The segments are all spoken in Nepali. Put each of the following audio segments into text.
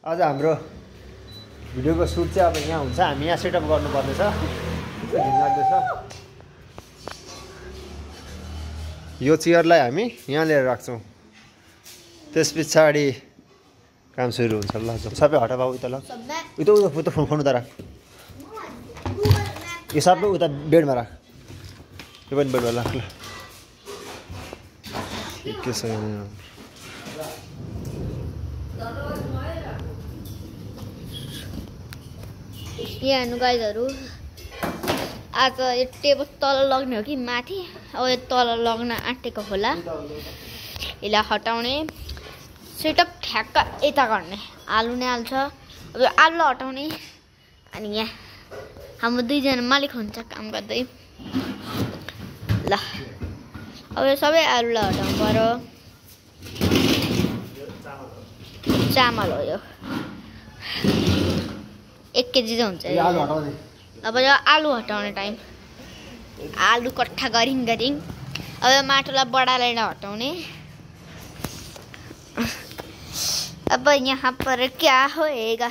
आज हाम्रो भिडियोको सुट चाहिँ अब यहाँ हुन्छ हामी यहाँ सेटअप गर्नुपर्नेछ घिनलाग्दो छ यो चेयरलाई हामी यहाँ लिएर राख्छौँ त्यस पछाडि काम सुरु हुन्छ ल सबै हटा बाबु उता ल उता फोन उता राख यो सबै उता बेडमा राख यो पनि बेडमा राख ल के छ यहाँ हेर्नु गाइजहरू आज यो टेबल तल लग्ने हो कि माथि अब यो तल लग्न आँटेको होला यसलाई हटाउने सेटअप ठ्याक्क यता गर्ने आलु नै हाल्छ अब यो आलु हटाउने अनि यहाँ हाम्रो दुईजना मालिक हुन्छ काम गर्दै ल अब यो सबै आलुलाई हटाउनु पर्यो चामल हो यो 1 केजी चाहिँ हुन्छ अब यो आलु हटाउने टाइम आलु कट्ठा गरिङ अब यो माटोलाई बडालाई हटाउने अब यहाँ पर क्या होएगा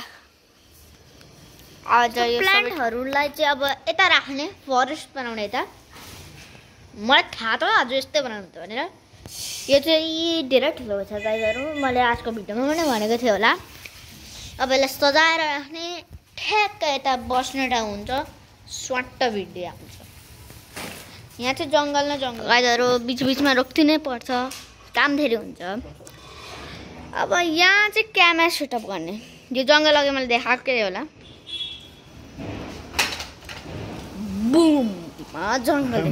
आज यो प्लान्टहरूलाई चाहिँ अब यता राख्ने फरेस्ट बनाउने यता मलाई थाहा त आज यस्तै बनाउनु त भनेर यो चाहिँ धेरै ठुलो छ गाइजहरू मैले आजको भिडियोमा पनि भनेको थिएँ होला अब यसलाई सजाएर राख्ने ठ्याक्क यता बस्ने ठाउँ हुन्छ स्वाट्ट भिडियो आउँछ यहाँ चाहिँ जङ्गल न जङ्गल गाइजहरू बिचबिचमा रोक्दिनै पर्छ काम धेरै हुन्छ अब यहाँ चाहिँ क्यामेरा सेटअप गर्ने यो जङ्गल अघि मैले देखाएकै होला बुम जङ्गल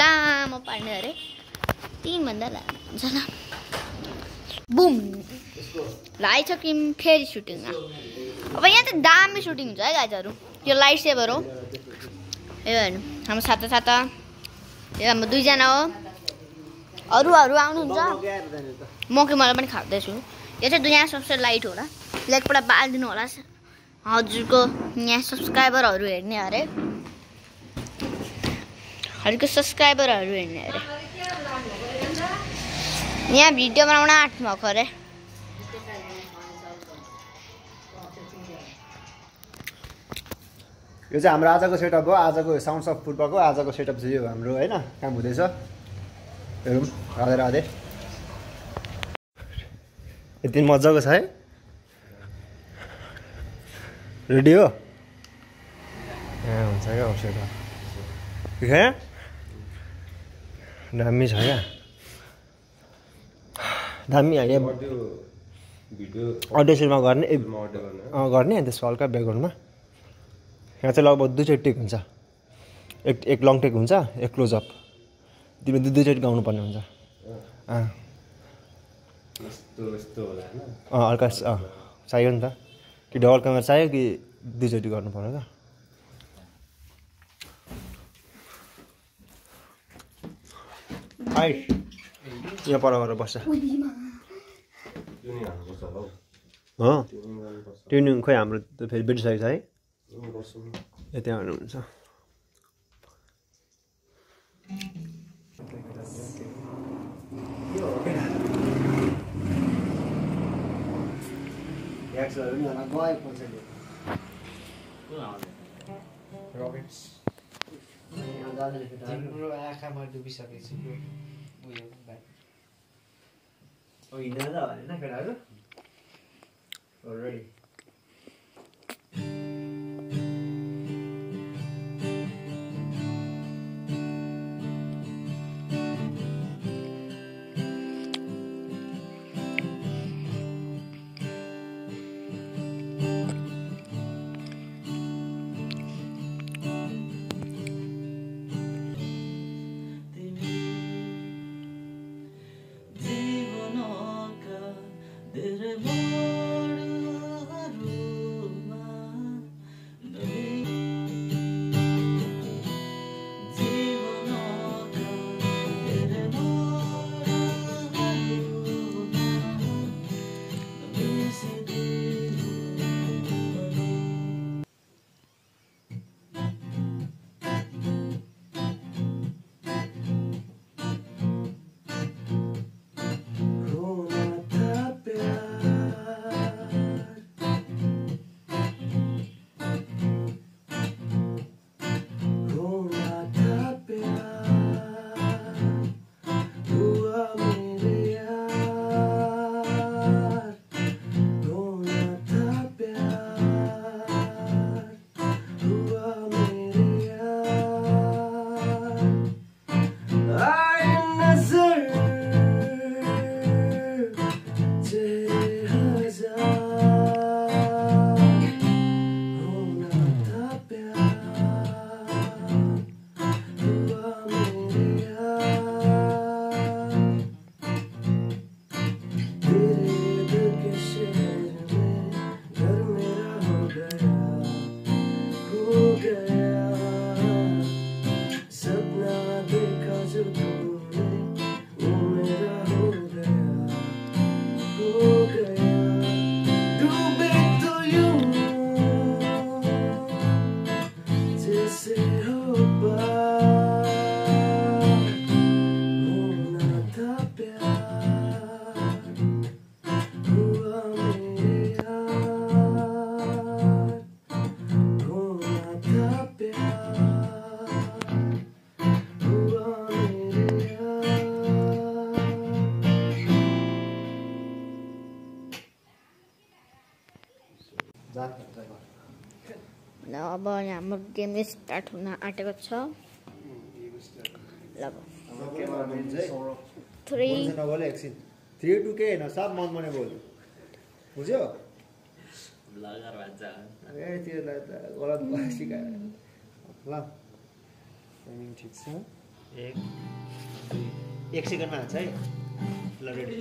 लामो पार्ने अरे 3 भन्दा लामो हुन्छ ल बुम लाइट कि फेरि सुटिङमा अब यहाँ चाहिँ दामी सुटिङ हुन्छ है गाइजहरू यो लाइट सेभर हो यो हेर्नु हाम्रो साता यो हाम्रो दुईजना हो अरू आउनुहुन्छ म कि मलाई पनि खाँदैछु यो चाहिँ दुनिया सबसे लाइट होला लेगबाट बालिदिनु होला हजुरको यहाँ सब्सक्राइबरहरू हेर्ने अरे हजुरको सब्सक्राइबरहरू हेर्ने अरे यहाँ भिडियो बनाउन आँट्नु भएको अरे यो चाहिँ हाम्रो आजको सेटअप हो आजको साउन्ड्स अफ पुर्बाको आजको सेटअप चाहिँ यो हाम्रो होइन काम हुँदैछ हेरौँ राधे राधे यति मजाको छ है रेडी हो यहाँ हुन्छ क्या सेटअप दामी छ क्या दामी हाल्यो अडियो सुरुमा गर्ने गर्ने अनि त्यसको हल्का ब्याकग्राउन्डमा यहाँ चाहिँ लगभग 2 चोटि टेक हुन्छ एक लङ टेक हुन्छ एक क्लोजअप तिमी 2 चोटि गाउनु पर्ने हुन्छ हल्का चाहियो नि त कि डबल क्यामेरा चाहियो कि 2 चोटि गर्नु पर्यो त यहाँ पर गएर बस्छ ट्युनिङ खोइ हाम्रो त फेरि बिर्सिसकेको छ है यति हाल्नुहुन्छ तिम्रो आँखामा डुबिसकेको छु उयो हिँड्दैन त होइन केटाहरू अलरेडी अब हाम्रो गेम स्टार्ट हुन आँटेको छ। ल थोरै 3 2 के हैन सब मन मने बोल बुझ्यो लगार भन्छ ए त्यो गलत सिकाए ल टाइमिङ ठीक छ 1 सेकेन्डमा हान्छ है ल रेडी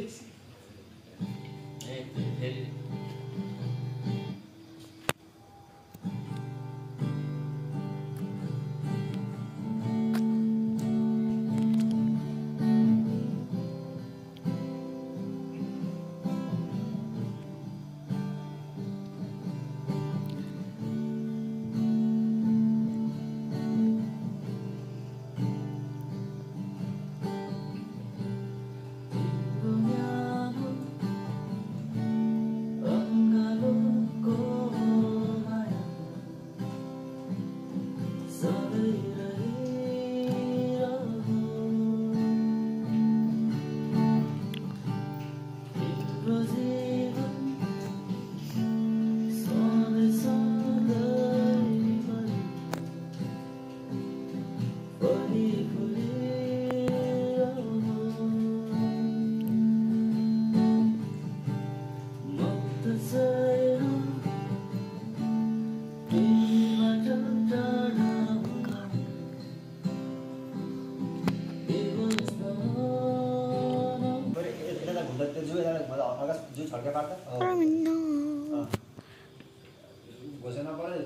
घोषणा पऱ्यो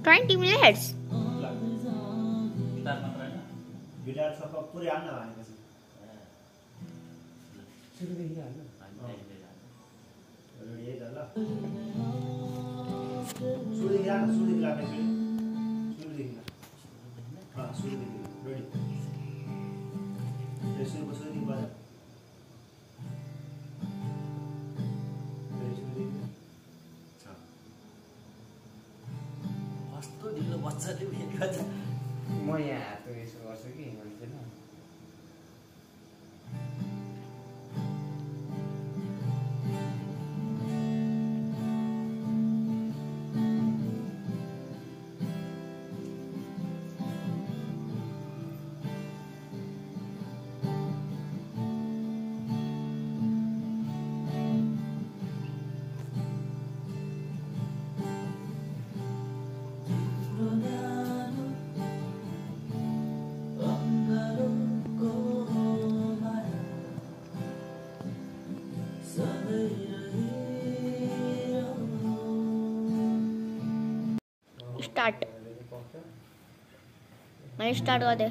20 minutes. गिटार सब पुरै हाल्न भनेपछि सुरुदेखि हाल्नु रेडी है ल सुरुदेखि हाल्नु सुरुदेखि लाग्ने सुरुदेखि सुरुदेखि रेडी सुरुदेखि बजा कस्तो ढिलो बच्चाले भेट गर्छ म यहाँ हातको यसो गर्छु कि भन्दैन Start. मैं स्टार्ट कर दे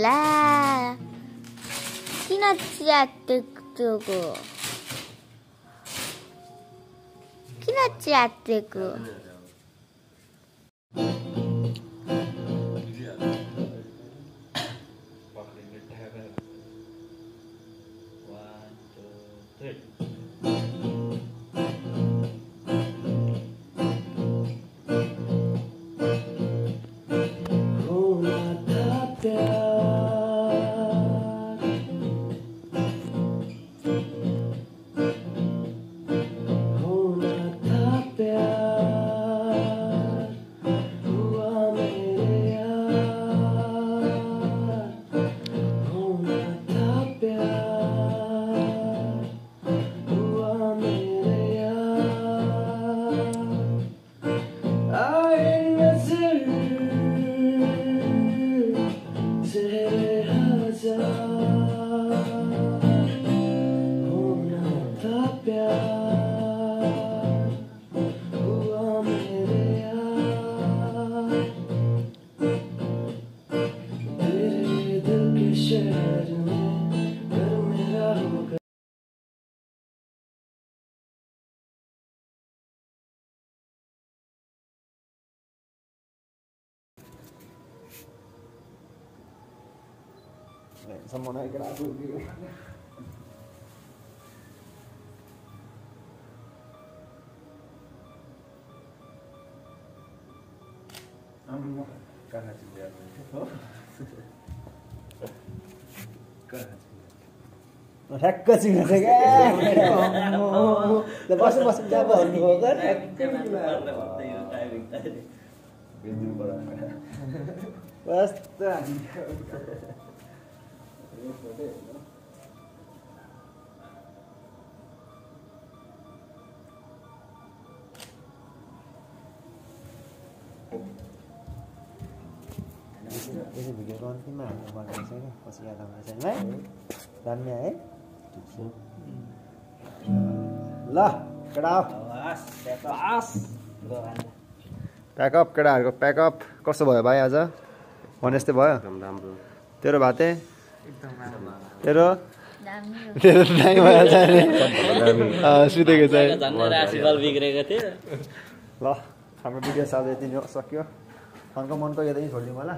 ला किन च्यातेको Someone I got ठ्याक्क चिन्छ क्या बस बस जहाँ भन्नुभयो यसो भिडियो कन्तीमा हाल्नु पर्ने रहेछ क्या पछि याद आउँदैछ है दामी है ल केटा प्याकअप केटाहरूको प्याकअप कस्तो भयो भाइ आज भने जस्तै भयो तेरो भाते तेरो तेरो दामी भइहाल्छ नि सुतेको चाहिँ ल हाम्रो भिडियो साल यति नै सक्यो फनको मनको यतै छोडिदिउँ होला